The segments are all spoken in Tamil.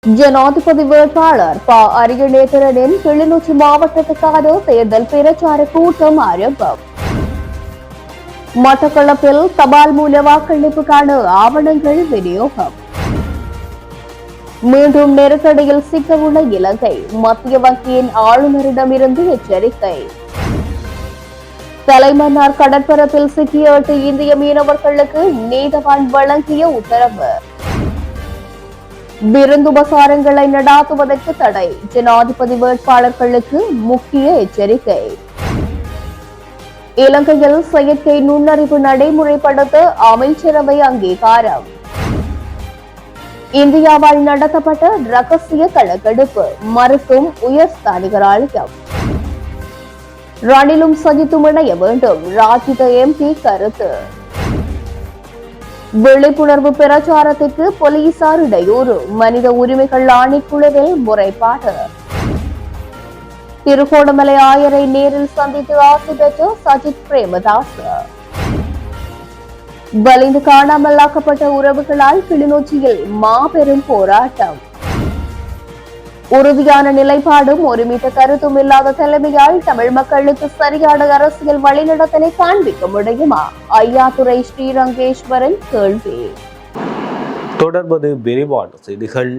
ஜனாதிபதி வேட்பாளர் ப. அரியநேத்திரனின் கிளிநொச்சி மாவட்டத்துக்கான தேர்தல் பிரச்சார கூட்டம் ஆரம்பம். மட்டக்களப்பில் தபால் மூல வாக்களிப்புக்கான ஆவணங்கள் விநியோகம். மீண்டும் நெருக்கடியில் சிக்கவுள்ள இலங்கை, மத்திய வங்கியின் ஆளுநரிடமிருந்து எச்சரிக்கை. தலைமன்னார் கடற்பரப்பில் சிக்கிய 8 இந்திய மீனவர்களுக்கு நீதவான் வழங்கிய உத்தரவு. விருந்துபசாரங்களை நடாத்துவதற்கு தடை, ஜனாதிபதி வேட்பாளர்களுக்கு முக்கிய எச்சரிக்கை. இலங்கையில் செயற்கை நுண்ணறிவு நடைமுறைப்படுத்த அமைச்சரவை அங்கீகாரம். இந்தியாவால் நடத்தப்பட்ட ரகசிய கணக்கெடுப்பு மறுக்கும் உயர்ஸ்தானிகராலயம். ரணிலும் சஜித்தும் இணைய வேண்டும், ராஜித எம்பி கருத்து. விழிப்புணர்வு பிரச்சாரத்திற்கு போலீசார் இடையூறு, மனித உரிமைகள் ஆணைக்குழுவில் முறைப்பாடு. திருகோணமலை ஆயரை நேரில் சந்தித்து ஆசி பெற்ற சஜித் பிரேமதாஸ். வலிந்து காணாமலாக்கப்பட்ட உறவுகளால் கிளிநொச்சியில் மாபெரும் போராட்டம். உறுதியான நிலைப்பாடும் ஒருமித்த கருத்தும் இல்லாத தலைமையால் தமிழ் மக்களுக்கு சரியான அரசியல் வழிநடத்தலை காண்பிக்க முடியுமா? ஐயாத்துரை ஸ்ரீரங்கேஸ்வரன் கேள்வி. தொடர்வது விரிவான செய்திகள்.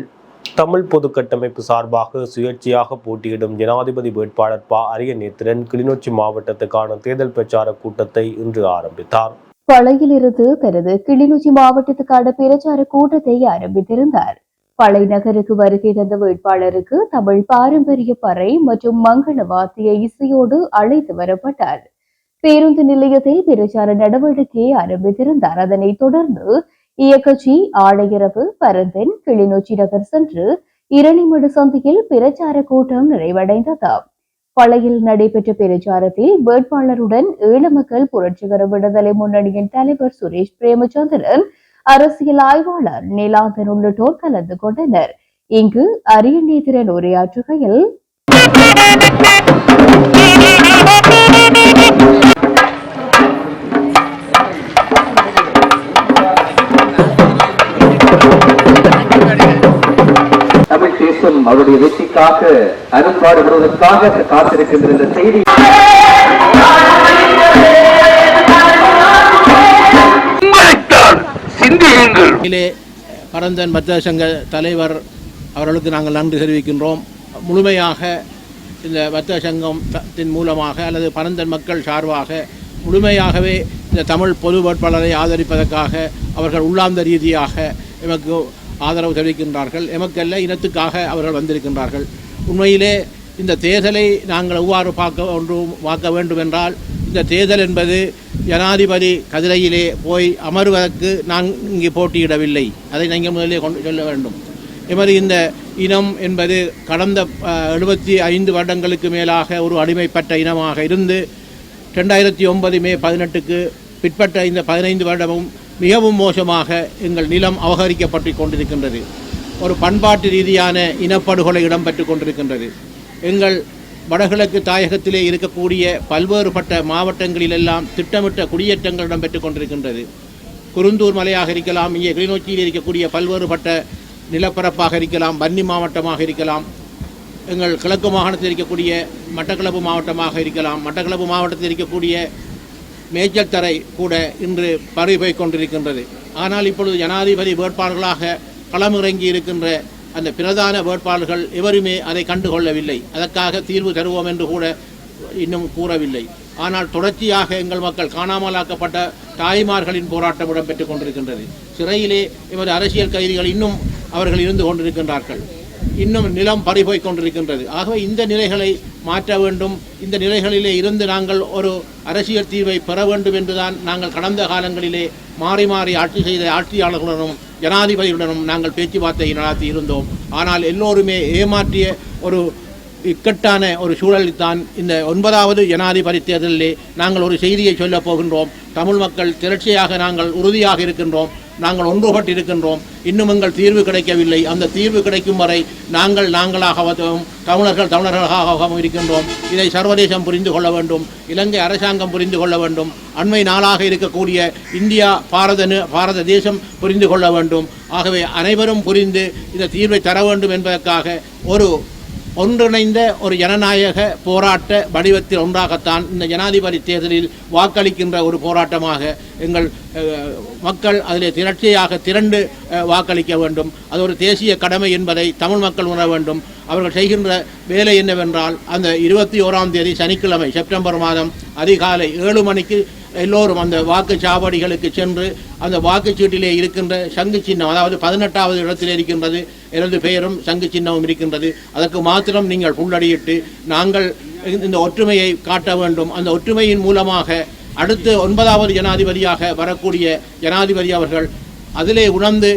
தமிழ் பொது கட்டமைப்பு சார்பாக சுயேட்சையாக போட்டியிடும் ஜனாதிபதி வேட்பாளர் ப. அரியநேத்திரன் கிளிநொச்சி மாவட்டத்துக்கான தேர்தல் பிரச்சார கூட்டத்தை இன்று ஆரம்பித்தார். பழையிலிருந்து தனது கிளிநொச்சி மாவட்டத்துக்கான பிரச்சார கூட்டத்தை ஆரம்பித்திருந்தார். பழை நகருக்கு வருகை தந்த வேட்பாளருக்கு தமிழ் பாரம்பரிய பறை மற்றும் மங்கள வாத்திய இசையோடு அழைத்து வரப்பட்டார். பேருந்து நிலையத்தில் பிரச்சார நடவடிக்கையை ஆரம்பித்திருந்தார். அதனைத் தொடர்ந்து இயக்கச்சி ஆணையரவு பரந்தன் கிளிநொச்சி நகர் சென்று இரணிமடு சந்தியில் பிரச்சார கூட்டம் நிறைவடைந்தது. பழையில் நடைபெற்ற பிரச்சாரத்தில் வேட்பாளருடன் ஈழமக்கள் புரட்சிகர விடுதலை முன்னணியின் தலைவர் சுரேஷ் பிரேமச்சந்திரன், அரசியல் ஆய்வாளர் நீலாந்தன் உள்ளிட்டோர் கலந்து கொண்டனர். இங்கு அரியநேத்திரன் உரையாற்றுகையில், தமிழ் தேசம் அவருடைய வெற்றிக்காக அரும்பாடுபடுவதற்காக காத்திருக்கின்ற இந்த செய்தி பரந்தன் வர்த்தக சங்க தலைவர் அவர்களுக்கு நாங்கள் நன்றி தெரிவிக்கின்றோம். முழுமையாக இந்த வர்த்தக சங்கத்தின் மூலமாக அல்லது பரந்தன் மக்கள் சார்பாக முழுமையாகவே இந்த தமிழ் பொது வேட்பாளரை ஆதரிப்பதற்காக அவர்கள் உள்ளார்ந்த ரீதியாக எமக்கு ஆதரவு தெரிவிக்கின்றார்கள். எமக்கல்ல இனத்துக்காக அவர்கள் வந்திருக்கின்றார்கள். உண்மையிலே இந்த தேர்தலை நாங்கள் எவ்வாறு பார்க்க வேண்டும் என்றால், இந்த தேர்தல் என்பது ஜனாதிபதி கதிரையிலே போய் அமர்வதற்கு நான் இங்கே போட்டியிடவில்லை. அதை நீங்கள் முதலே கொண்டு சொல்ல வேண்டும். எமது இந்த இனம் என்பது கடந்த 75 வருடங்களுக்கு மேலாக ஒரு அடிமைப்பட்ட இனமாக இருந்து 2009 மே 18க்கு பிற்பட்ட இந்த 15 வருடமும் மிகவும் மோசமாக எங்கள் நிலம் அபகரிக்கப்பட்டு கொண்டிருக்கின்றது. ஒரு பண்பாட்டு ரீதியான இனப்படுகொலை இடம்பெற்று கொண்டிருக்கின்றது. எங்கள் வடகிழக்கு தாயகத்திலே இருக்கக்கூடிய பல்வேறுபட்ட மாவட்டங்களிலெல்லாம் திட்டமிட்ட குடியேற்றங்கள் இடம்பெற்றுக் கொண்டிருக்கின்றது. குருந்தூர் மலையாக இருக்கலாம், இங்கே கிளிநொச்சியில் இருக்கக்கூடிய பல்வேறுபட்ட நிலப்பரப்பாக இருக்கலாம், வன்னி மாவட்டமாக இருக்கலாம், எங்கள் கிழக்கு மாகாணத்தில் இருக்கக்கூடிய மட்டக்களப்பு மாவட்டமாக இருக்கலாம், மட்டக்களப்பு மாவட்டத்தில் இருக்கக்கூடிய மேய்ச்சல் தரை கூட இன்று பறிபோய் கொண்டிருக்கின்றது. ஆனால் இப்பொழுது ஜனாதிபதி வேட்பாளர்களாக களமிறங்கி இருக்கின்ற அந்த பிரதான வேட்பாளர்கள் எவருமே அதை கண்டுகொள்ளவில்லை. அதற்காக தீர்வு தருவோம் என்று கூட இன்னும் கூறவில்லை. ஆனால் தொடர்ச்சியாக எங்கள் மக்கள் காணாமலாக்கப்பட்ட தாய்மார்களின் போராட்டம் இடம்பெற்றுக் கொண்டிருக்கின்றது. சிறையிலே எமது அரசியல் கைதிகள் இன்னும் அவர்கள் இருந்து கொண்டிருக்கின்றார்கள். இன்னும் நிலம் பறிபோய் கொண்டிருக்கின்றது. ஆகவே இந்த நிலைகளை மாற்ற வேண்டும். இந்த நிலைகளிலே இருந்து நாங்கள் ஒரு அரசியல் தீர்வை பெற வேண்டும் என்றுதான் நாங்கள் கடந்த காலங்களிலே மாறி மாறி ஆட்சி செய்த ஆட்சியாளர்களுடனும் ஜனாதிபதியுடனும் நாங்கள் பேச்சுவார்த்தை நடத்தி இருந்தோம். ஆனால் எல்லோருமே ஏமாற்றிய ஒரு இக்கட்டான ஒரு சூழலில் தான் இந்த 9வது ஜனாதிபதி தேர்தலிலே நாங்கள் ஒரு செய்தியை சொல்லப் போகின்றோம். தமிழ் மக்கள் திரட்சியாக நாங்கள் உறுதியாக இருக்கின்றோம், நாங்கள் ஒன்றுபட்டு இருக்கின்றோம். இன்னும் எங்கள் தீர்வு கிடைக்கவில்லை. அந்த தீர்வு கிடைக்கும் வரை நாங்களாகவும் தமிழர்களாகவும் இருக்கின்றோம். இதை சர்வதேசம் புரிந்து கொள்ள வேண்டும், இலங்கை அரசாங்கம் புரிந்து கொள்ள வேண்டும், அண்மை நாளாக இருக்கக்கூடிய இந்தியா பாரத தேசம் புரிந்து கொள்ள வேண்டும். ஆகவே அனைவரும் புரிந்து இந்த தீர்வை தர வேண்டும் என்பதற்காக ஒன்றிணைந்த ஒரு ஜனநாயக போராட்ட வடிவத்தில் ஒன்றாகத்தான் இந்த ஜனாதிபதி தேர்தலில் வாக்களிக்கின்ற ஒரு போராட்டமாக எங்கள் மக்கள் அதில் திரண்டு வாக்களிக்க வேண்டும். அது ஒரு தேசிய கடமை என்பதை தமிழ் மக்கள் உணர வேண்டும். அவர்கள் செய்கின்ற வேலை என்னவென்றால், அந்த 21ஆம் தேதி சனிக்கிழமை செப்டம்பர் மாதம் அதிகாலை 7 மணிக்கு எல்லோரும் அந்த வாக்குச்சாவடிகளுக்கு சென்று அந்த வாக்குச்சீட்டிலே இருக்கின்ற சங்கு சின்னம், அதாவது 18வது இடத்திலே இருக்கின்றது, எனது பெயரும் சங்கு சின்னமும் இருக்கின்றது, அதற்கு மாத்திரம் நீங்கள் புள்ளடியிட்டு நாங்கள் இந்த ஒற்றுமையை காட்ட வேண்டும். அந்த ஒற்றுமையின் மூலமாக அடுத்து 9வது ஜனாதிபதியாக வரக்கூடிய ஜனாதிபதி அவர்கள் அதிலே உணர்ந்து,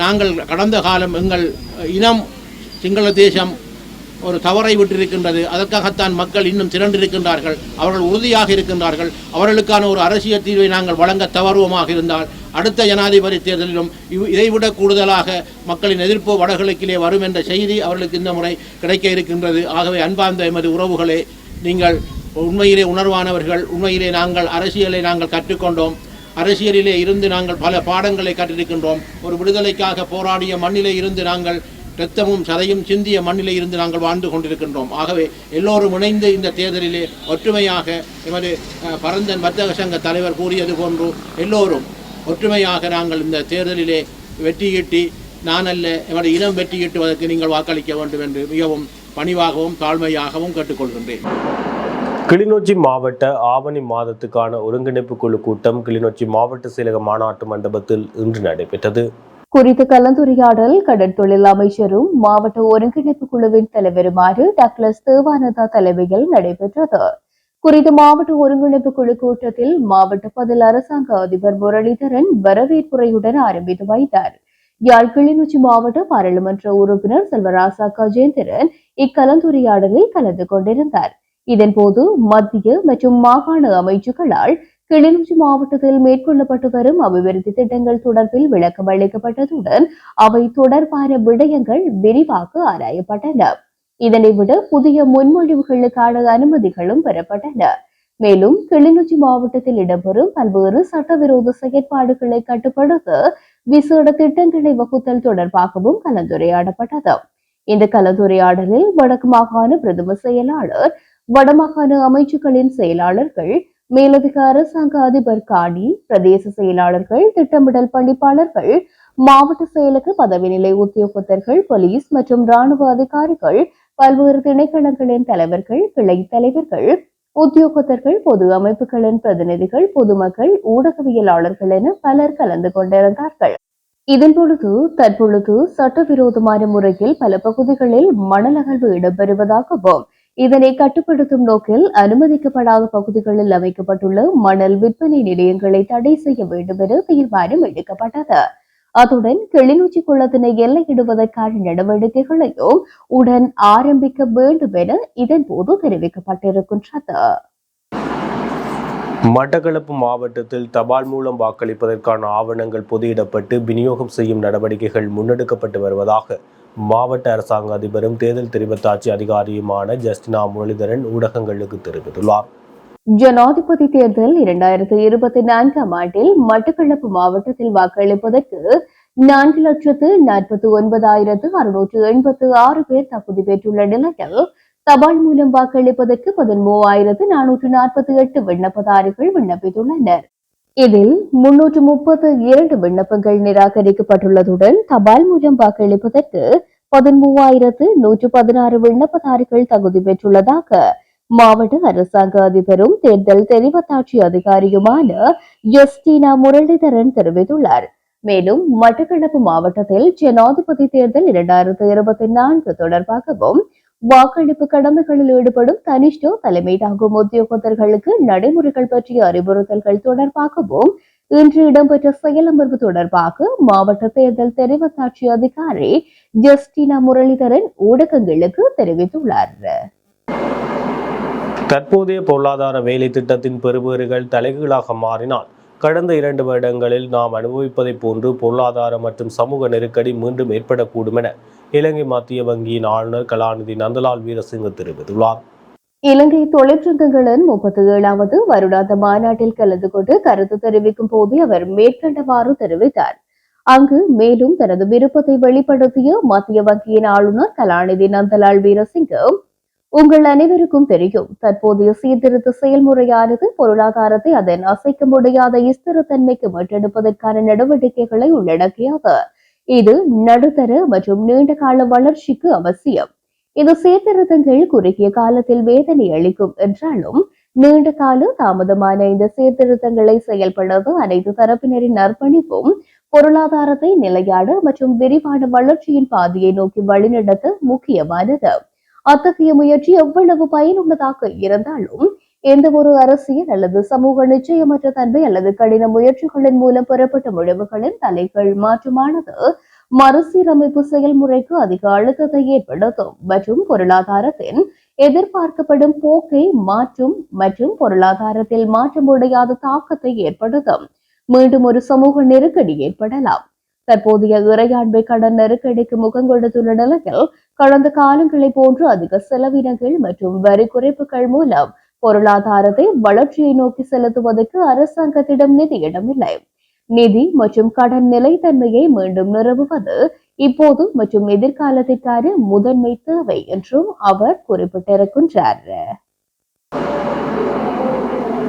நாங்கள் கடந்த காலம் எங்கள் இனம் சிங்கள தேசம் ஒரு தவறை விட்டிருக்கின்றது, அதற்காகத்தான் மக்கள் இன்னும் திரண்டிருக்கின்றார்கள், அவர்கள் உறுதியாக இருக்கின்றார்கள், அவர்களுக்கான ஒரு அரசியல் தீர்வை நாங்கள் வழங்க தவறுவமாக இருந்தால் அடுத்த ஜனாதிபதி தேர்தலிலும் இதைவிட கூடுதலாக மக்களின் எதிர்ப்பு வடகிழக்கிலே வரும் என்ற செய்தி அவர்களுக்கு இந்த முறை கிடைக்க இருக்கின்றது. ஆகவே அன்பார்ந்த எமது உறவுகளே, நீங்கள் உண்மையிலே உணர்வானவர்கள். உண்மையிலே நாங்கள் அரசியலை நாங்கள் கற்றுக்கொண்டோம், அரசியலிலே இருந்து நாங்கள் பல பாடங்களை கற்றிருக்கின்றோம். ஒரு விடுதலைக்காக போராடிய மண்ணிலே இருந்து நாங்கள் இரத்தமும் சதையும் சிந்திய மண்ணிலே இருந்து நாங்கள் வாழ்ந்து கொண்டிருக்கின்றோம். ஆகவே எல்லோரும் இணைந்து இந்த தேர்தலிலே ஒற்றுமையாக, எமது பரந்தன் வர்த்தக சங்க தலைவர் கூறியது போன்று எல்லோரும் ஒற்றுமையாக நாங்கள் இந்த தேர்தலிலே வெற்றியீட்டி, நான் அல்ல எமது இனம் வெற்றியீட்டுவதற்கு நீங்கள் வாக்களிக்க வேண்டும் என்று மிகவும் பணிவாகவும் தாழ்மையாகவும் கேட்டுக்கொள்கின்றேன். கிளிநொச்சி மாவட்ட ஆவணி மாதத்துக்கான ஒருங்கிணைப்பு குழு கூட்டம் கிளிநொச்சி மாவட்ட செயலக மாநாட்டு மண்டபத்தில் இன்று நடைபெற்றது. குறித்த கலந்துரையாடல் கடற்தொழில் அமைச்சரும் மாவட்ட ஒருங்கிணைப்பு குழுவின் தலைவருமாறு டக்ளஸ் தேவானந்தா தலைமையில் நடைபெற்றது. குறித்த மாவட்ட ஒருங்கிணைப்பு குழு கூட்டத்தில் மாவட்ட பதில் அரசாங்க அதிபர் முரளிதரன் வரவேற்புரையுடன் ஆரம்பித்து வைத்தார். யாழ் கிளிநொச்சி மாவட்ட பாராளுமன்ற உறுப்பினர் செல்வராசா கஜேந்திரன் இக்கலந்துரையாடலில் கலந்து கொண்டிருந்தார். இதன்போது மத்திய மற்றும் மாகாண அமைச்சுகளால் கிளிநொச்சி மாவட்டத்தில் மேற்கொள்ளப்பட்டு வரும் அபிவிருத்தி திட்டங்கள் தொடர்பில் விளக்கம் அளிக்கப்பட்டதுடன் அவை தொடர்பான விடயங்கள் விரிவாக ஆராயப்பட்டன. இதனை விட புதிய முன்மொழிவுகளுக்கான அனுமதிகளும் பெறப்பட்டன. மேலும் கிளிநொச்சி மாவட்டத்தில் இடம்பெறும் பல்வேறு சட்டவிரோத செயற்பாடுகளை கட்டுப்படுத்த விசேட திட்டங்களை வகுத்தல் தொடர்பாகவும் கலந்துரையாடப்பட்டது. இந்த கலந்துரையாடலில் வடக்கு மாகாண பிரதம செயலாளர், வடமாகாண அமைச்சுக்களின் செயலாளர்கள், மேலதிக அரசாங்க அதிபர் காணி, பிரதேச செயலாளர்கள், திட்டமிடல் பணிப்பாளர்கள், மாவட்ட செயலக பதவி நிலை உத்தியோகத்தர்கள், போலீஸ் மற்றும் இராணுவ அதிகாரிகள், பல்வேறு திணைக்களங்களின் தலைவர்கள், கிளை தலைவர்கள், உத்தியோகத்தர்கள், பொது அமைப்புகளின் பிரதிநிதிகள், பொதுமக்கள், ஊடகவியலாளர்கள் என பலர் கலந்து கொண்டிருந்தார்கள். இதன்பொழுது தற்பொழுது சட்டவிரோதமான முறையில் பல பகுதிகளில் மணல் அகழ்வு இடம்பெறுவதாகவும், இதனை கட்டுப்படுத்தும் நோக்கில் அனுமதிக்கப்படாத பகுதிகளில் அமைக்கப்பட்டுள்ள மணல் விற்பனை நிலையங்களை தடை செய்ய வேண்டும் என தீர்மானம் எடுக்கப்பட்டது. அத்துடன் கிளிநொச்சி குளத்தினை எல்லையிடுவதற்கான நடவடிக்கைகளையும் உடன் ஆரம்பிக்க வேண்டும் என இதன்போது தெரிவிக்கப்பட்டிருக்கின்றது. மட்டக்களப்பு மாவட்டத்தில் தபால் மூலம் வாக்களிப்பதற்கான ஆவணங்கள் பொதியிடப்பட்டு விநியோகம் செய்யும் நடவடிக்கைகள் முன்னெடுக்கப்பட்டு வருவதாக மாவட்ட அரசாங்க அதிபரும் தேர்தல் தெரிவத்தாட்சி அதிகாரியுமான ஜஸ்டினா முரளிதரன் ஊடகங்களுக்கு தெரிவித்துள்ளார். ஜனாதிபதி தேர்தல் 2024ஆம் ஆண்டில் மட்டக்களப்பு மாவட்டத்தில் வாக்களிப்பதற்கு 4,49,686 பேர் தகுதி பெற்றுள்ள நிலையில் தபால் மூலம் வாக்களிப்பதற்கு 13,448 விண்ணப்பதாரிகள் விண்ணப்பித்துள்ளனர். இதில் 332 விண்ணப்பங்கள் நிராகரிக்கப்பட்டுள்ளதுடன் தபால் மூலம் வாக்களிப்பதற்கு 13,116 விண்ணப்பதாரிகள் தகுதி பெற்றுள்ளதாக மாவட்ட அரசாங்க அதிபரும் தேர்தல் தெரிவத்தாட்சி அதிகாரியுமான ஜஸ்டினா முரளிதரன் தெரிவித்துள்ளார். மேலும் மட்டக்களப்பு மாவட்டத்தில் ஜனாதிபதி தேர்தல் 2024 தொடர்பாகவும் வாக்களிப்பு கடமைகளில் ஈடுபடும் கனிஷ்ட தலைமை தாங்கும் உத்தியோகத்தர்களுக்கு நடைமுறைகள் பற்றிய அறிவுறுத்தல்கள் தொடர்பாகவும் இன்று இடம்பெற்ற செயலமர்வு தொடர்பாக மாவட்ட தேர்தல் தெரிவத்தாட்சி அதிகாரி ஜஸ்டினா முரளிதரன் ஊடகங்களுக்கு தெரிவித்துள்ளார். தற்போதைய பொருளாதார வேலை திட்டத்தின் பெறுபேறுகள் தலைகீழாக மாறினால் கடந்த 2 வருடங்களில் நாம் அனுபவிப்பதைப் போன்று பொருளாதார மற்றும் சமூக நெருக்கடி மீண்டும் ஏற்படக்கூடும் என இலங்கை மத்திய வங்கியின் ஆளுநர் கலாநிதி நந்தலால் வீரசிங்க தெரிவித்துள்ளார். இலங்கை தொழிற்சங்கங்களின் 37வது வருடாந்த மாநாட்டில் கலந்து கொண்டு கருத்து தெரிவிக்கும் போது அவர் மேற்கண்டவாறு தெரிவித்தார். அங்கு மேலும் தனது விருப்பத்தை வெளிப்படுத்திய மத்திய வங்கியின் ஆளுநர் கலாநிதி நந்தலால் வீரசிங்க, உங்கள் அனைவருக்கும் தெரியும், தற்போதைய சீர்திருத்த செயல்முறையானது பொருளாதாரத்தை அதன் அசைக்க முடியாத ஸ்திரத்தன்மைக்கு மீட்டெடுப்பதற்கான நடவடிக்கைகளை உள்ளடக்கியது. இது நடுத்தர மற்றும் நீண்ட கால வளர்ச்சிக்கு அவசியம். இந்த சீர்திருத்தங்கள் குறுகிய காலத்தில் வேதனை அளிக்கும் என்றாலும் நீண்ட கால தாமதமான இந்த சீர்திருத்தங்களை செயல்படுத்த அனைத்து தரப்பினரின் அர்ப்பணிப்பும் பொருளாதாரத்தை நிலையான மற்றும் விரிவான வளர்ச்சியின் பாதையை நோக்கி வழிநடத்த முக்கியமானது. அத்தகைய முயற்சி எவ்வளவு பயனுள்ளதாக இருந்தாலும் எந்த ஒரு அரசியல் அல்லது சமூக நிச்சயமற்ற தன்மை அல்லது கடின முயற்சிகளின் மூலம் பெறப்பட்ட முடிவுகளின் தலைகள் மாற்றமானது மறுசீரமைப்பு செயல்முறைக்கு அதிக அழுத்தத்தை ஏற்படுத்தும் மற்றும் பொருளாதாரத்தின் எதிர்பார்க்கப்படும் போக்கை மாற்றும் மற்றும் பொருளாதாரத்தில் மாற்ற முடியாத தாக்கத்தை ஏற்படுத்தும். மீண்டும் ஒரு சமூக நெருக்கடி ஏற்படலாம். தற்போதைய இறையாண்மை கடன் நெருக்கடிக்கு முகம் கொடுத்துள்ள நிலையில் கடந்த காலங்களை போன்று அதிக செலவினங்கள் மற்றும் வரி குறைப்புகள் மூலம் பொருளாதாரத்தை வளர்ச்சியை நோக்கி செலுத்துவதற்கு அரசாங்கத்திடம் நிதியிடமில்லை. நிதி மற்றும் கடன் நிலைத்தன்மையை மீண்டும் நிறுவுவது இப்போது மற்றும் எதிர்காலத்திற்கான முதன்மை தேவை என்றும் அவர் குறிப்பிட்டிருக்கின்றார்.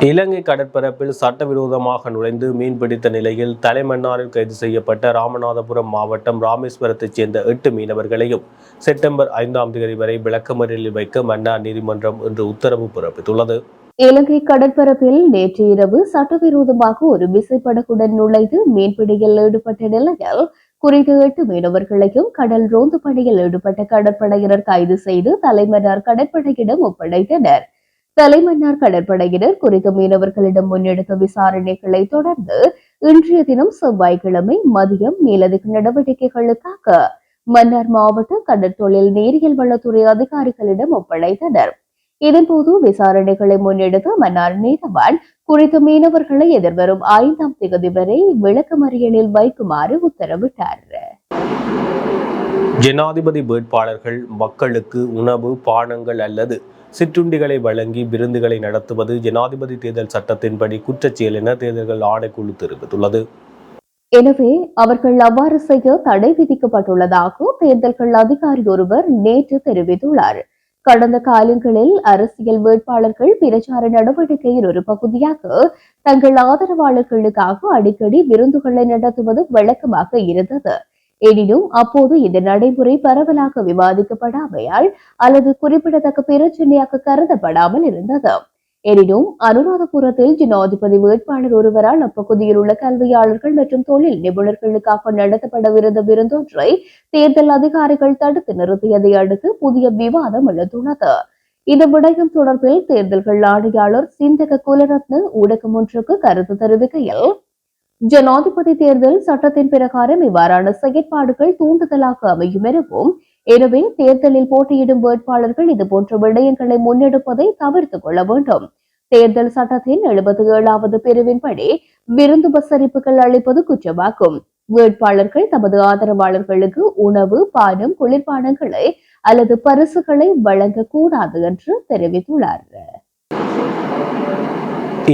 இலங்கை கடற்பரப்பில் சட்டவிரோதமாக நுழைந்து மீன்பிடித்த நிலையில் தலைமன்னாரில் கைது செய்யப்பட்ட ராமநாதபுரம் மாவட்டம் ராமேஸ்வரத்தைச் சேர்ந்த 8 மீனவர்களையும் செப்டம்பர் 5ஆம் தேதி வரை விளக்கமறியலில் வைக்க மன்னார் நீதிமன்றம் இன்று உத்தரவு பிறப்பித்துள்ளது. இலங்கை கடற்பரப்பில் நேற்று இரவு சட்டவிரோதமாக ஒரு விசைப்படகுடன் நுழைந்து மீன்பிடியில் ஈடுபட்ட நிலையில் குறித்த 8 மீனவர்களையும் கடல் ரோந்து பணியில் ஈடுபட்ட கடற்படையினர் கைது செய்து தலைமன்னார் கடற்படையிடம் ஒப்படைத்தனர். தலைமன்னார் கடற்படையினர் குறித்த மீனவர்களிடம் முன்னெடுத்த விசாரணைகளை தொடர்ந்து இன்றைய தினம் செவ்வாய்க்கிழமை மதியம் மேலதிக நடவடிக்கைகளுக்காக மன்னார் மாவட்ட கடற்தொழில் நீரியல் வளத்துறை அதிகாரிகளிடம் ஒப்படைத்தனர். இதன்போது விசாரணைகளை முன்னெடுத்த மன்னார் நீதவான் குறித்த மீனவர்களை எதிர்வரும் 5ஆம் தேதி வரை விளக்கமறியலில் வைக்குமாறு உத்தரவிட்டார். ஜனாதிபதி வேட்பாளர்கள் மக்களுக்கு உணவு, பானங்கள் அல்லது சிற்றுண்டிகளை வழங்கி விருந்துகளை நடத்துவது ஜனாதிபதி தேர்தல் சட்டத்தின்படி குற்றச்செயல் என தேர்தல்கள் ஆணைக்குழு தெரிவித்துள்ளது. எனவே அவர்கள் அவ்வாறு செய்ய தடை விதிக்கப்பட்டுள்ளதாக தேர்தல்கள் அதிகாரி ஒருவர் நேற்று தெரிவித்துள்ளார். கடந்த காலங்களில் அரசியல் வேட்பாளர்கள் பிரச்சார நடவடிக்கையின் ஒரு பகுதியாக தங்கள் ஆதரவாளர்களுக்காக அடிக்கடி விருந்துகளை நடத்துவது வழக்கமாக இருந்தது. எனினும் அப்போது இந்த நடைமுறை பரவலாக விவாதிக்கப்படாமையால் அல்லது குறிப்பிடத்தக்க பிரச்சனையாக கருதப்படாமல் இருந்தது. எனினும் அனுராதபுரத்தில் ஜனாதிபதி வேட்பாளர் ஒருவரால் அப்பகுதியில் உள்ள கல்வியாளர்கள் மற்றும் தொழில் நிபுணர்களுக்காக நடத்தப்படவிருந்த விருந்தொன்றை தேர்தல் அதிகாரிகள் தடுத்து நிறுத்தியதை அடுத்து புதிய விவாதம் எழுந்துள்ளது. இந்த விடயம் தொடர்பில் தேர்தல்கள் ஆணையாளர் சிந்தக குலரத்ன ஊடகம் ஒன்றுக்கு கருத்து தெரிவிக்கையில், ஜனாதிபதி தேர்தல் சட்டத்தின் பிரகாரம் இவ்வாறான செயற்பாடுகள் தூண்டுதலாக அமையும் எனவும், எனவே தேர்தலில் போட்டியிடும் வேட்பாளர்கள் இதுபோன்ற விடயங்களை முன்னெடுப்பதை தவிர்த்துக் கொள்ள வேண்டும். தேர்தல் சட்டத்தின் 77வது பிரிவின்படி விருந்து உபசரிப்புகள் அளிப்பது குற்றமாகும். வேட்பாளர்கள் தமது ஆதரவாளர்களுக்கு உணவு, பானம், குளிர்பானங்களை அல்லது பரிசுகளை வழங்கக்கூடாது என்று தெரிவித்துள்ளார்.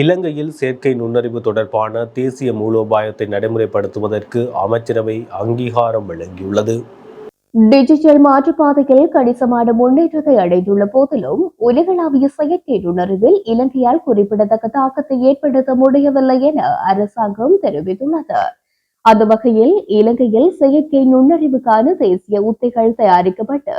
இலங்கையில் செயற்கை நுண்ணறிவு தொடர்பான தேசிய மூலோபாயத்தை நடைமுறைப்படுத்துவதற்கு அமைச்சரவை அங்கீகாரம் வழங்கியுள்ளது. டிஜிட்டல் மாற்றுப்பாதையில் கணிசமான முன்னேற்றத்தை அடைந்துள்ள போதிலும் உலகளாவிய செயற்கை நுண்ணறிவில் இலங்கையால் குறிப்பிடத்தக்க தாக்கத்தை ஏற்படுத்த முடியவில்லை என அரசாங்கம் தெரிவித்துள்ளது. அந்த வகையில் இலங்கையில் செயற்கை நுண்ணறிவுக்கான தேசிய உத்திகள் தயாரிக்கப்பட்டு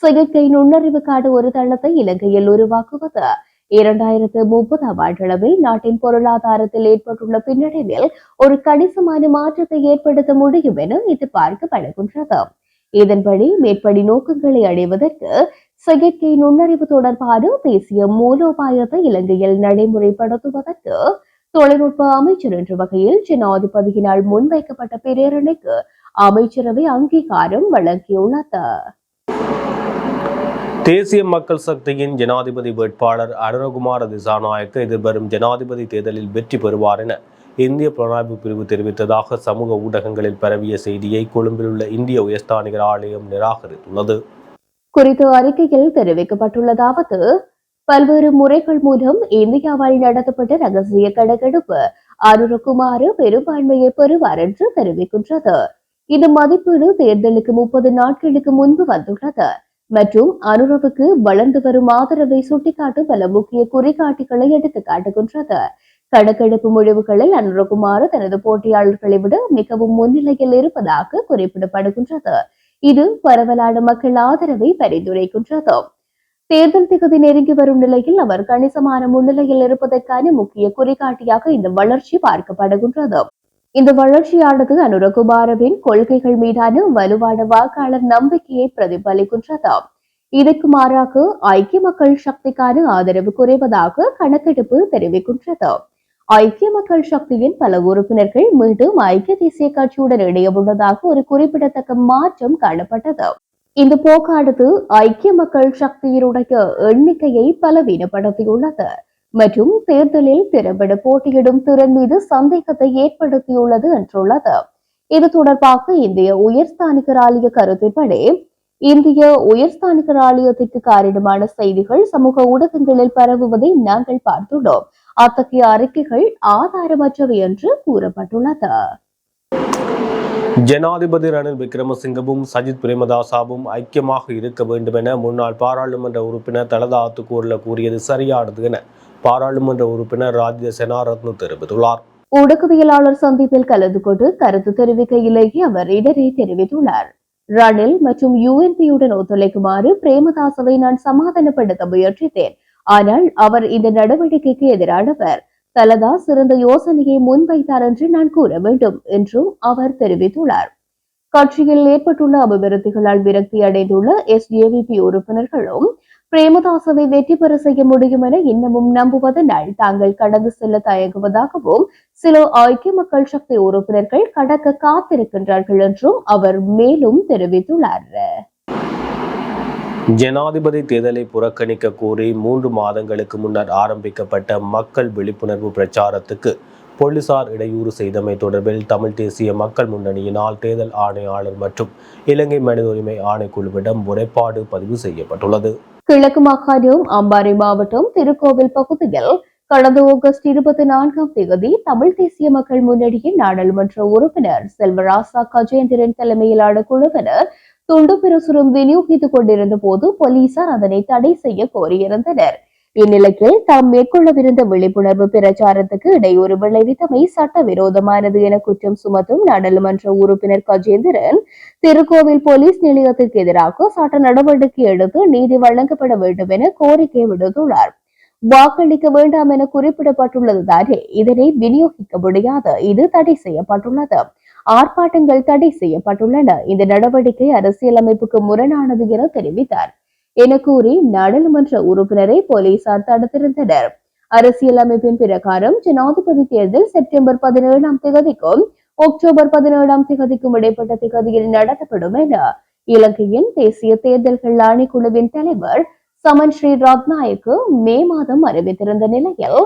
செயற்கை நுண்ணறிவுக்கான ஒரு தளத்தை இலங்கையில் உருவாக்குவது 2030ஆம் ஆண்டளவில் நாட்டின் பொருளாதாரத்தில் ஏற்பட்டுள்ள பின்னடைவில் ஒரு கணிசமான மாற்றத்தை ஏற்படுத்த முடியும் என எதிர்பார்க்கப்படுகின்றது. இதன்படி மேற்படி நோக்கங்களை அடைவதற்கு செயற்கை நுண்ணறிவு தொடர்பான தேசிய மூலோபாயத்தை இலங்கையில் நடைமுறைப்படுத்துவதற்கு தொழில்நுட்ப அமைச்சர் என்ற வகையில் ஜனாதிபதியினால் முன்வைக்கப்பட்ட பிரேரணைக்கு அமைச்சரவை அங்கீகாரம் வழங்கியுள்ளது. தேசிய மக்கள் சக்தியின் ஜனாதிபதி வேட்பாளர் அனுரகுமார திசாநாயக்க எதிர்வரும் ஜனாதிபதி தேர்தலில் வெற்றி பெறுவார் என இந்திய புலனாய்வு பிரிவு தெரிவித்ததாக சமூக ஊடகங்களில் பரவிய செய்தியை கொழும்பில் உள்ள இந்திய உயர்ஸ்தானிகர் ஆலயம் நிராகரித்துள்ளது. குறித்த அறிக்கையில் தெரிவிக்கப்பட்டுள்ளதாவது, பல்வேறு முறைகள் மூலம் இந்தியாவால் நடத்தப்பட்ட ரகசிய கணக்கெடுப்பு அனுரகுமார பெரும்பான்மையை பெறுவார் என்று தெரிவிக்கின்றது. இந்த மதிப்பீடு தேர்தலுக்கு 30 நாட்களுக்கு முன்பு வந்துள்ளது மற்றும் அனுரவுக்கு வளர்ந்து வரும் ஆதரவை சுட்டிக்காட்டும் பல முக்கிய குறிகாட்டிகளை எடுத்து காட்டுகின்றது. கணக்கெடுப்பு முடிவுகளில் அனுரகுமார தனது போட்டியாளர்களை விட மிகவும் முன்னிலையில் இருப்பதாக குறிப்பிடப்படுகின்றது. இது பரவலான மக்கள் ஆதரவை பரிந்துரைக்கின்றது. தேர்தல் திகதி நெருங்கி வரும் நிலையில் அவர் கணிசமான முன்னிலையில் இருப்பதற்கான முக்கிய குறிகாட்டியாக இந்த வளர்ச்சி பார்க்கப்படுகின்றது. இந்த வளர்ச்சியானது அனுரகுமாரவின் கொள்கைகள் மீதான வலுவான வாக்காளர் நம்பிக்கையை பிரதிபலிக்கின்றது. இதற்கு மாறாக ஐக்கிய மக்கள் சக்திக்கான ஆதரவு குறைவதாக கணக்கெடுப்பு தெரிவிக்கின்றது. ஐக்கிய மக்கள் சக்தியின் பல உறுப்பினர்கள் மீண்டும் ஐக்கிய தேசிய கட்சியுடன் இணைய உள்ளதாக ஒரு குறிப்பிடத்தக்க மாற்றம் காணப்பட்டது. இந்த போக்கானது ஐக்கிய மக்கள் சக்தியினுடைய எண்ணிக்கையை பலவீனப்படுத்தியுள்ளது மற்றும் தேர்தலில் திறம்பட போட்டியிடும் திறன் மீது சந்தேகத்தை ஏற்படுத்தியுள்ளது என்றுள்ளது. இது தொடர்பாக இந்திய உயர்ஸ்தானிகர் ஆலய கருத்தின்படி, இந்திய உயர்ஸ்தானிகர் ஆலயத்திற்கு காரணமான செய்திகள் சமூக ஊடகங்களில் பரவுவதை நாங்கள் பார்த்துள்ளோம். அத்தகைய அறிக்கைகள் ஆதாரமற்றவை என்று கூறப்பட்டுள்ளது. ஜனாதிபதி ரணில் விக்ரமசிங்கவும் சஜித் பிரேமதாசாவும் ஐக்கியமாக இருக்க வேண்டும் என முன்னாள் பாராளுமன்ற உறுப்பினர் தலதா அத்துக்கூறல கூறியது சரியானது என பாராளுமன்ற உறுப்பினர் ராஜ்ய செனாரத்ன தெரிவித்துள்ளார். ஊடகவியலாளர் சந்திப்பில் கலந்து கொண்டு கருத்து தெரிவிக்கையிலேயே அவர் இதனை தெரிவித்துள்ளார். ரணில் மற்றும் யுஎன்பியுடன் ஒத்துழைக்குமாறு பிரேமதாசவை நான் சமாதானப்படுத்த முயற்சித்தேன். ஆனால் அவர் இந்த நடவடிக்கைக்கு எதிரானவர். தலதா சிறந்த யோசனையை முன்வைத்தார் என்று நான் கூற வேண்டும் என்றும் அவர் தெரிவித்துள்ளார். கட்சியில் ஏற்பட்டுள்ள அபிவிருத்திகளால் விரக்தி அடைந்துள்ள எஸ்ஜேவிபி உறுப்பினர்களும் பிரேமதாசவை வெற்றி பெற செய்ய முடியும் என இன்னமும் நம்புவதனால் தாங்கள் கடந்து செல்ல தயங்குவதாகவும் சில ஐக்கிய மக்கள் சக்தி உறுப்பினர்கள் கடக்க காத்திருக்கின்றார்கள் என்றும் அவர் மேலும் தெரிவித்துள்ளார். ஜனாதிபதி தேர்தலை புறக்கணிக்க கோரி 3 மாதங்களுக்கு முன்னர் ஆரம்பிக்கப்பட்ட மக்கள் விழிப்புணர்வு பிரச்சாரத்துக்கு போலீசார் இடையூறு செய்தமை தொடர்பில் தமிழ் தேசிய மக்கள் முன்னணியினால் தேர்தல் ஆணையாளர் மற்றும் இலங்கை மனித உரிமை ஆணைக்குழுவிடம் முறைப்பாடு பதிவு செய்யப்பட்டுள்ளது. கிழக்கு மாகாணம் அம்பாறை மாவட்டம் திருக்கோவில் பகுதியில் கடந்த ஆகஸ்ட் 24ஆம் தேதி தமிழ் தேசிய மக்கள் முன்னணியின் நாடாளுமன்ற உறுப்பினர் செல்வராசா கஜேந்திரன் தலைமையிலான குழுவினர் துண்டு பிரசுரம் விநியோகித்துக் கொண்டிருந்த போது போலீசார் அதனை தடை செய்ய கோரியிருந்தனர். இந்நிலையில் தாம் மேற்கொள்ளவிருந்த விழிப்புணர்வு பிரச்சாரத்துக்கு இடையூறு விளைவித்தமை சட்டவிரோதமானது என குற்றம் சுமத்தும் நாடாளுமன்ற உறுப்பினர் கஜேந்திரன் திருக்கோவில் போலீஸ் நிலையத்திற்கு எதிராக சட்ட நடவடிக்கை எடுத்து நீதி வழங்கப்பட வேண்டும் என கோரிக்கை விடுத்துள்ளார். வாக்களிக்க வேண்டாம் என குறிப்பிடப்பட்டுள்ளது தானே இதனை விநியோகிக்க முடியாது, இது தடை செய்யப்பட்டுள்ளது. ஆர்ப்பாட்டங்கள் தடை செய்யப்பட்டுள்ளன. இந்த நடவடிக்கை அரசியலமைப்புக்கு முரணானது என தெரிவித்தார் என கூறி நாடாளுமன்ற உறுப்பினரை போலீசார் தடுத்திருந்தனர். அரசியலமைப்பின் பிரகாரம் ஜனாதிபதி தேர்தல் செப்டம்பர் 17ஆம் தேதிக்கும் அக்டோபர் 17ஆம் தேதிக்கும் இடைப்பட்ட தேதியில் நடத்தப்படும் என இலங்கையின் தேசிய தேர்தல்கள் ஆணைக்குழுவின் தலைவர் சமன் ஸ்ரீ ரத்நாயக்கு மே மாதம் அறிவித்திருந்த நிலையில்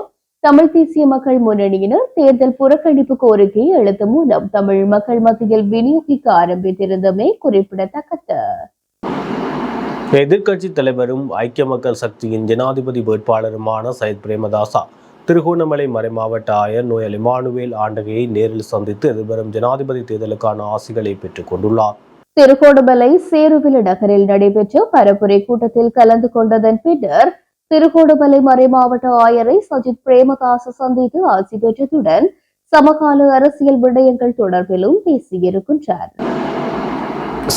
தமிழ் தேசிய மக்கள் முன்னணியினர் தேர்தல் புறக்கணிப்பு கோரிக்கை எழுத்து மூலம் தமிழ் மக்கள் மத்தியில் விநியோகிக்க ஆரம்பித்திருந்தமை குறிப்பிடத்தக்கது. எதிர்க்கட்சி தலைவரும் ஐக்கிய மக்கள் சக்தியின் ஜனாதிபதி வேட்பாளருமான சையத் பிரேமதாசா திருகோணமலை மறைமாவட்ட ஆயர் நோயல் இமானுவேல் ஆண்டகையை நேரில் சந்தித்து எதிர்வரும் ஜனாதிபதி தேர்தலுக்கான ஆசிகளை பெற்றுக் கொண்டுள்ளார். திருகோணமலை சேருவில நகரில் நடைபெற்ற பரப்புரை கூட்டத்தில் கலந்து கொண்டதன் பின்னர் திருகோணமலை மறைமாவட்ட ஆயரை சஜித் பிரேமதாச சந்தித்து ஆசி பெற்றதுடன் சமகால அரசியல் விடயங்கள் தொடர்பிலும் பேசியிருக்கின்றார்.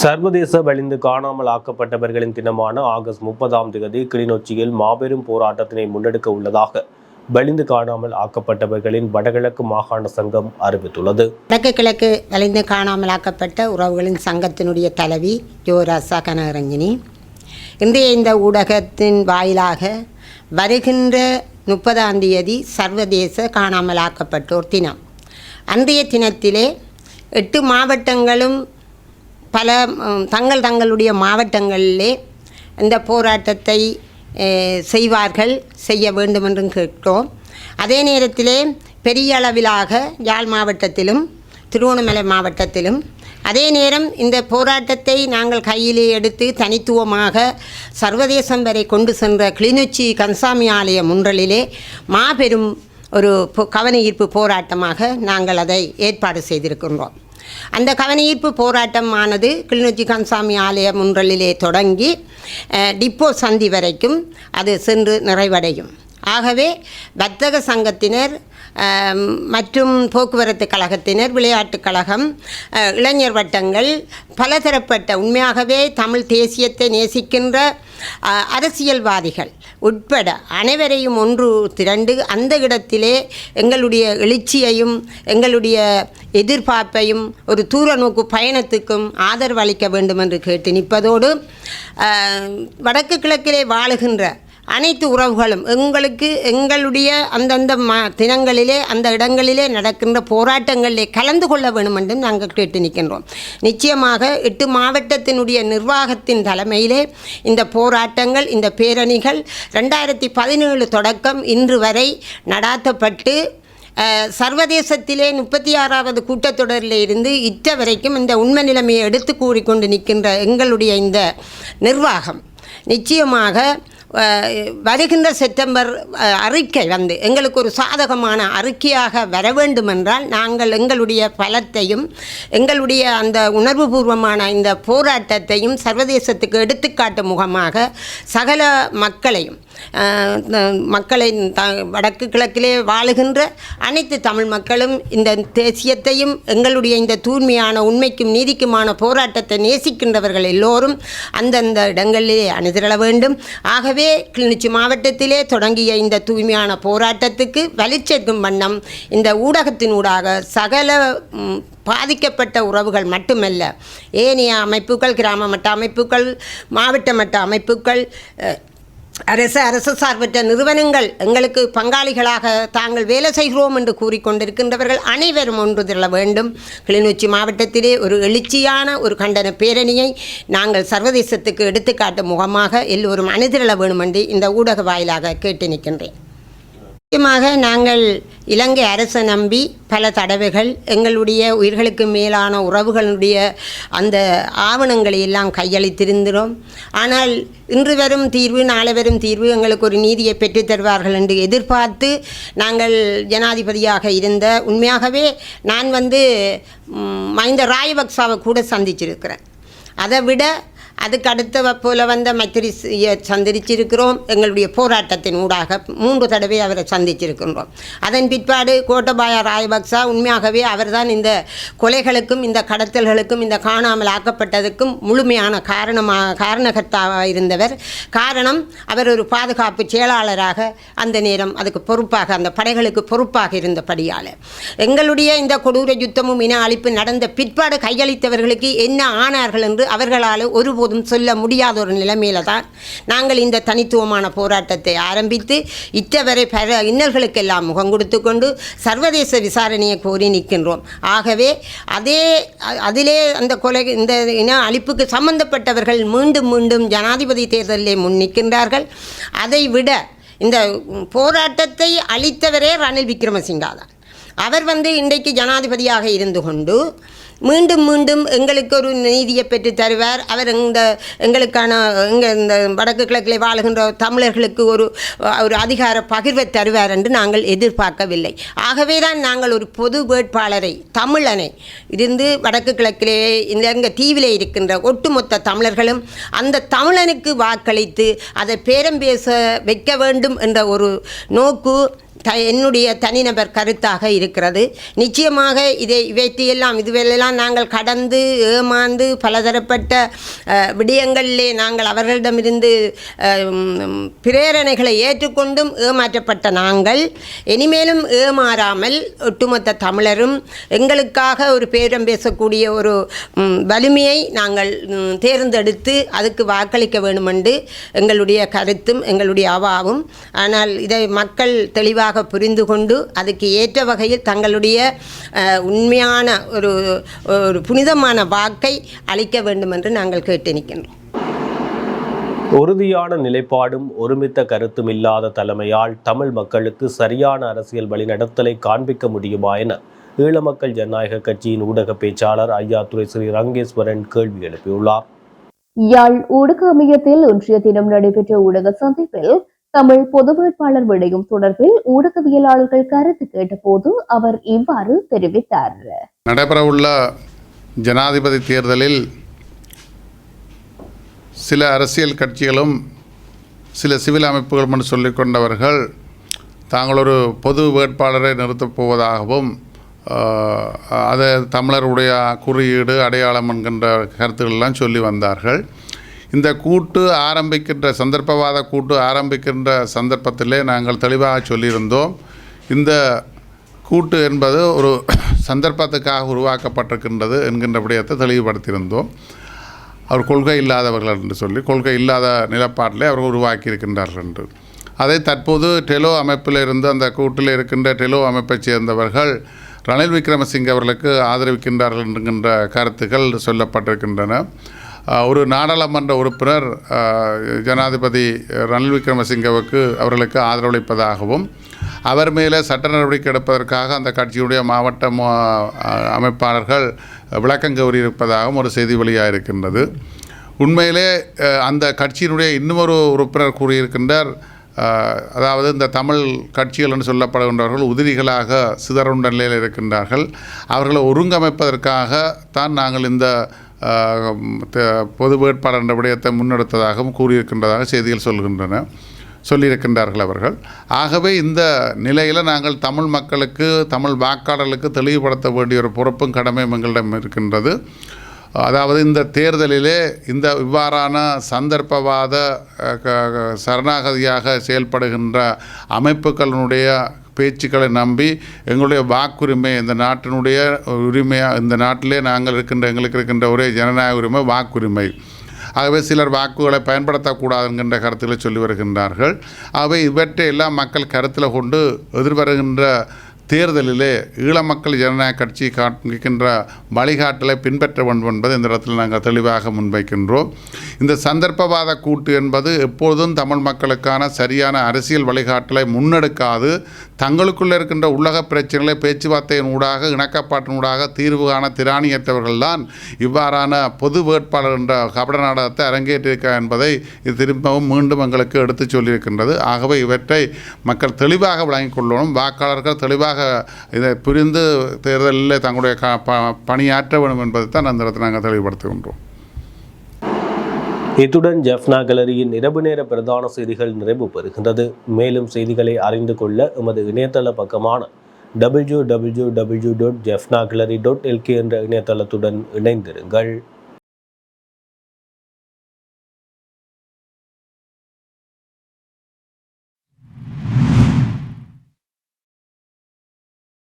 சர்வதேச வலிந்து காணாமல் ஆக்கப்பட்டவர்களின் தினமான ஆகஸ்ட் 30ஆம் தேதி கிளிநொச்சியில் மாபெரும் போராட்டத்தினை முன்னெடுக்க உள்ளதாக வலிந்து காணாமல் ஆக்கப்பட்டவர்களின் வடகிழக்கு மாகாண சங்கம் அறிவித்துள்ளது. வடக்கு கிழக்கு வலிந்து காணாமல் ஆக்கப்பட்ட உறவுகளின் சங்கத்தினுடைய தலைவி யோராசா கனகரஞ்சினி இன்றைய இந்த ஊடகத்தின் வாயிலாக வருகின்ற 30ஆம் தேதி சர்வதேச காணாமலாக்கப்பட்டோர் தினம். அன்றைய தினத்திலே 8 மாவட்டங்களும் பல தங்களுடைய மாவட்டங்களிலே இந்த போராட்டத்தை செய்ய வேண்டும் என்றும் கேட்கிறோம். அதே நேரத்திலே பெரிய அளவிலாக யாழ் மாவட்டத்திலும் திருவண்ணாமலை மாவட்டத்திலும் அதே நேரம் இந்த போராட்டத்தை நாங்கள் கையிலே எடுத்து தனித்துவமாக சர்வதேசம் வரை கொண்டு சென்ற கிளிநொச்சி கந்தசாமி ஆலய முன்றலிலே மாபெரும் ஒரு கவனஈர்ப்பு போராட்டமாக நாங்கள் அதை ஏற்பாடு செய்திருக்கின்றோம். அந்த கவனஈர்ப்பு போராட்டமானது கிளிநொச்சி கந்தசாமி ஆலய முன்றலிலே தொடங்கி டிப்போ சந்தி வரைக்கும் அது சென்று நிறைவடையும். ஆகவே வர்த்தக சங்கத்தினர் மற்றும் போக்குவரத்து கழகத்தினர், விளையாட்டுக் கழகம், இளைஞர் வட்டங்கள், பலதரப்பட்ட உண்மையாகவே தமிழ் தேசியத்தை நேசிக்கின்ற அரசியல்வாதிகள் உட்பட அனைவரையும் ஒன்று திரண்டு அந்த இடத்திலே எங்களுடைய எழுச்சியையும் எங்களுடைய எதிர்பார்ப்பையும் ஒரு தூர நோக்கு பயணத்துக்கும் ஆதரவு அளிக்க வேண்டும் என்று கேட்டு நிற்பதோடு வடக்கு கிழக்கிலே வாழுகின்ற அனைத்து உறவுகளும் எங்களுடைய அந்தந்த தினங்களிலே அந்த இடங்களிலே நடக்கின்ற போராட்டங்களிலே கலந்து கொள்ள வேண்டும் என்றும் நாங்கள் கேட்டு நிற்கின்றோம். நிச்சயமாக 8 மாவட்டத்தினுடைய நிர்வாகத்தின் தலைமையிலே இந்த போராட்டங்கள், இந்த பேரணிகள் 2017 தொடக்கம் இன்று வரை நடாத்தப்பட்டு சர்வதேசத்திலே 36வது கூட்டத்தொடரில் இருந்து இற்ற வரைக்கும் இந்த உண்மை நிலைமையை எடுத்து கூறிக்கொண்டு நிற்கின்ற எங்களுடைய இந்த நிர்வாகம் நிச்சயமாக வருகின்ற செப்டம்பர் அறிக்கை வந்து எங்களுக்கு ஒரு சாதகமான அறிக்கையாக வர வேண்டுமென்றால் நாங்கள் எங்களுடைய பலத்தையும் எங்களுடைய அந்த உணர்வுபூர்வமான இந்த போராட்டத்தையும் சர்வதேசத்துக்கு எடுத்துக்காட்டும் முகமாக சகல மக்களையும் மக்களை வடக்கு கிழக்கிலே வாழுகின்ற அனைத்து தமிழ் மக்களும் இந்த தேசியத்தையும் எங்களுடைய இந்த தூய்மையான உண்மைக்கும் நீதிக்குமான போராட்டத்தை நேசிக்கின்றவர்கள் எல்லோரும் அந்தந்த இடங்களிலே அணிதிரள வேண்டும். ஆகவே கிளிநொச்சி மாவட்டத்திலே தொடங்கிய இந்த தூய்மையான போராட்டத்துக்கு வலிச்சேர்க்கும் வண்ணம் இந்த ஊடகத்தினூடாக சகல பாதிக்கப்பட்ட உறவுகள் மட்டுமல்ல, ஏனைய அமைப்புகள், கிராம மட்ட அமைப்புகள், மாவட்ட மட்ட அமைப்புகள், அரசு சார்பற்ற நிறுவனங்கள், எங்களுக்கு பங்காளிகளாக தாங்கள் வேலை செய்கிறோம் என்று கூறிக்கொண்டிருக்கின்றவர்கள் அனைவரும் ஒன்று திரள வேண்டும். கிளிநொச்சி மாவட்டத்திலே ஒரு எழுச்சியான ஒரு கண்டன பேரணியை நாங்கள் சர்வதேசத்துக்கு எடுத்துக்காட்டும் முகமாக எல்லோரும் அணிதிரள வேண்டும் என்று இந்த ஊடக வாயிலாக கேட்டு நிற்கின்றேன். முக்கியமாக நாங்கள் இலங்கை அரசை நம்பி பல தடவைகள் எங்களுடைய உயிர்களுக்கு மேலான உறவுகளுடைய அந்த ஆவணங்களை எல்லாம் கையளித்திருந்தோம். ஆனால் இன்று வரும் தீர்வு, நாளை வரும் தீர்வு எங்களுக்கு ஒரு நீதியை பெற்றுத் தருவார்கள் என்று எதிர்பார்த்து நாங்கள் ஜனாதிபதியாக இருந்த உண்மையாகவே நான் மஹிந்த ராஜபக்சவை கூட சந்திச்சிருக்கிறேன். அதை விட அதுக்கு அடுத்த போல வந்த மைத்திரியை சந்திச்சிருக்கிறோம். எங்களுடைய போராட்டத்தின் ஊடாக 3 தடவை அவரை சந்திச்சிருக்கின்றோம். அதன் பிற்பாடு கோட்டபாய ராஜபக்சா உண்மையாகவே அவர்தான் இந்த கொலைகளுக்கும் இந்த கடத்தல்களுக்கும் இந்த காணாமல் ஆக்கப்பட்டதுக்கும் முழுமையான காரணகர்த்தாவாக இருந்தவர். காரணம், அவர் ஒரு பாதுகாப்பு செயலாளராக அந்த நேரம் அதுக்கு பொறுப்பாக அந்த படைகளுக்கு பொறுப்பாக இருந்தபடியால் எங்களுடைய இந்த கொடூர யுத்தமும் இன அழிப்பு நடந்த பிற்பாடு கையளித்தவர்களுக்கு என்ன ஆனார்கள் என்று அவர்களால் ஒருபோதும் சொல்ல முடியாத ஒரு நிலைமையில தான் நாங்கள் இந்த தனித்துவமான போராட்டத்தை ஆரம்பித்து இற்றவரை பல இன்னல்களுக்கெல்லாம் முகம் கொடுத்து கொண்டு சர்வதேச விசாரணையை கோரி நிற்கின்றோம். ஆகவே அதிலே அந்த கொலை இந்த இன அழிப்புக்கு சம்பந்தப்பட்டவர்கள் மீண்டும் மீண்டும் ஜனாதிபதி தேர்தலிலே முன் நிற்கின்றார்கள். அதை விட இந்த போராட்டத்தை அளித்தவரே ரணில் விக்ரமசிங்கா தான். அவர் இன்றைக்கு ஜனாதிபதியாக இருந்து கொண்டு மீண்டும் மீண்டும் எங்களுக்கு ஒரு நீதியை பெற்று தருவார். அவர் எங்களுக்கான இந்த வடக்கு கிழக்கில் வாழுகின்ற தமிழர்களுக்கு ஒரு அதிகார பகிர்வை தருவார் என்று நாங்கள் எதிர்பார்க்கவில்லை. ஆகவே தான் நாங்கள் ஒரு பொது வேட்பாளரை, தமிழனை இருந்து வடக்கு கிழக்கிலே இந்த தீவிலே இருக்கின்ற ஒட்டுமொத்த தமிழர்களும் அந்த தமிழனுக்கு வாக்களித்து அதை பேரம் பேச வைக்க வேண்டும் என்ற ஒரு என்னுடைய தனிநபர் கருத்தாக இருக்கிறது. நிச்சயமாக இதுவெல்லாம் நாங்கள் கடந்து ஏமாந்து பலதரப்பட்ட விடயங்களிலே நாங்கள் அவர்களிடமிருந்து பிரேரணைகளை ஏற்றுக்கொண்டும் ஏமாற்றப்பட்ட நாங்கள் இனிமேலும் ஏமாறாமல் ஒட்டுமொத்த தமிழரும் எங்களுக்காக ஒரு பேரம் பேசக்கூடிய ஒரு வலிமையை நாங்கள் தேர்ந்தெடுத்து அதுக்கு வாக்களிக்க வேண்டும் என்று எங்களுடைய கருத்தும் எங்களுடைய அவாவும். ஆனால் இதை மக்கள் தெளிவாக புரிந்து கொண்டு அதுக்கு ஏற்ற வகையில் தங்களுடைய உண்மையான ஒரு புனிதமான வாக்கை அளிக்க வேண்டும் என்று நாங்கள் கேட்டு நிற்கின்றோம். உறுதியான நிலைப்பாடும் ஒருமித்த கருத்தும் இல்லாத தலைமையால் தமிழ் மக்களுக்கு சரியான அரசியல் வழிநடத்தலை காண்பிக்க முடியுமா என ஈழ மக்கள் ஜனநாயக கட்சியின் ஊடக பேச்சாளர் ஐயாத்துரை ஸ்ரீ ரங்கேஸ்வரன் கேள்வி எழுப்பியுள்ளார். யாழ் ஊடக அமையத்தில் இன்றைய தினம் நடைபெற்ற ஊடக சந்திப்பில் தமிழ் பொது வேட்பாளர் விடயம் தொடர்பில் ஊடகவியலாளர்கள் கருத்து கேட்டபோது அவர் இவ்வாறு தெரிவித்தார். நடைபெறவுள்ள ஜனாதிபதி தேர்தலில் சில அரசியல் கட்சிகளும் சில சிவில் அமைப்புகளும் என்று சொல்லிக்கொண்டவர்கள் தாங்கள் ஒரு பொது வேட்பாளரை நிறுத்தப் போவதாகவும் அதை தமிழருடைய குறியீடு அடையாளம் என்கின்ற கருத்துக்களெல்லாம் சொல்லி வந்தார்கள். இந்த கூட்டு ஆரம்பிக்கின்ற சந்தர்ப்பவாத கூட்டு ஆரம்பிக்கின்ற சந்தர்ப்பத்திலே நாங்கள் தெளிவாக சொல்லியிருந்தோம். இந்த கூட்டு என்பது ஒரு சந்தர்ப்பத்துக்காக உருவாக்கப்பட்டிருக்கின்றது என்கின்ற விடயத்தை தெளிவுபடுத்தியிருந்தோம். அவர் கொள்கை இல்லாதவர்கள் என்று சொல்லி கொள்கை இல்லாத நிலப்பாட்டிலே அவர்கள் உருவாக்கியிருக்கின்றார்கள் என்று. அதை தற்போது டெலோ அமைப்பில் இருந்து அந்த கூட்டில் இருக்கின்ற டெலோ அமைப்பைச் சேர்ந்தவர்கள் ரணில் விக்ரமசிங்கே அவர்களுக்கு ஆதரவிக்கின்றார்கள் என்கின்ற கருத்துக்கள் சொல்லப்பட்டிருக்கின்றன. ஒரு நாடாளுமன்ற உறுப்பினர் ஜனாதிபதி ரணில் விக்ரமசிங்கவுக்கு அவர்களுக்கு ஆதரவளிப்பதாகவும் அவர் மேலே சட்ட நடவடிக்கை எடுப்பதற்காக அந்த கட்சியுடைய மாவட்ட அமைப்பாளர்கள் விளக்கம் கோரியிருப்பதாகவும் ஒரு செய்தி வெளியாக இருக்கின்றது. உண்மையிலே அந்த கட்சியினுடைய இன்னொரு உறுப்பினர் கூறியிருக்கின்றார், அதாவது இந்த தமிழ் கட்சிகள் என்று சொல்லப்படுகின்றவர்கள் உதிரிகளாக சிதறுண்ட நிலையில் இருக்கின்றார்கள், அவர்களை ஒருங்கமைப்பதற்காக தான் நாங்கள் இந்த பொது வேட்பாளர் என்ற விடயத்தை முன்னெடுத்ததாகவும் கூறியிருக்கின்றதாக செய்திகள் சொல்லியிருக்கின்றார்கள் அவர்கள். ஆகவே இந்த நிலையில் நாங்கள் தமிழ் மக்களுக்கு தமிழ் வாக்காளர்களுக்கு தெளிவுபடுத்த வேண்டிய ஒரு பொறுப்பும் கடமையும் எங்களிடம் இருக்கின்றது. அதாவது இந்த தேர்தலிலே இந்த இவ்வாறான சந்தர்ப்பவாத சரணாகதியாக செயல்படுகின்ற அமைப்புகளினுடைய பேச்சுக்களை நம்பி எங்களுடைய வாக்குரிமை இந்த நாட்டினுடைய உரிமையாக இந்த நாட்டிலே நாங்கள் எங்களுக்கு இருக்கின்ற ஒரே ஜனநாயக உரிமை வாக்குரிமை. ஆகவே சிலர் வாக்குகளை பயன்படுத்தக்கூடாது என்கின்ற கருத்துக்களை சொல்லி வருகின்றார்கள். ஆகவே இவற்றை எல்லாம் மக்கள் கருத்தில் கொண்டு எதிர்வருகின்ற தேர்தலிலே ஈழ மக்கள் ஜனநாயக கட்சி காண்பிக்கின்ற வழிகாட்டலை பின்பற்ற வேண்டும் என்பது இந்த இடத்தில் நாங்கள் தெளிவாக முன்வைக்கின்றோம். இந்த சந்தர்ப்பவாத கூட்டு என்பது எப்பொழுதும் தமிழ் மக்களுக்கான சரியான அரசியல் வழிகாட்டலை முன்னெடுக்காது தங்களுக்குள்ளே இருக்கின்ற உள்ளக பிரச்சனைகளை பேச்சுவார்த்தையின் ஊடாக இணக்கப்பாட்டினூடாக தீர்வு காண திராணியற்றவர்கள்தான் இவ்வாறான பொது வேட்பாளர் என்ற கபட நாடகத்தை அரங்கேற்றிருக்க என்பதை இது திரும்பவும் மீண்டும் எங்களுக்கு எடுத்து சொல்லியிருக்கின்றது. ஆகவே இவற்றை மக்கள் தெளிவாக விளங்கிக் கொள்ளணும். வாக்காளர்கள் தெளிவாக இதை புரிந்து தேர்தலில் தங்களுடைய பணியாற்ற வேண்டும் என்பதை தான் அந்த இடத்தில் நாங்கள் தெளிவுபடுத்துகின்றோம். இத்துடன் ஜெஃப்னா கேலரியின் இரவு நேர பிரதான செய்திகள் நிறைவு பெறுகின்றது. மேலும் செய்திகளை அறிந்து கொள்ள எமது இணையதள பக்கமான www.jeffnagallery.lk என்ற இணையதளத்துடன் இணைந்திருங்கள்.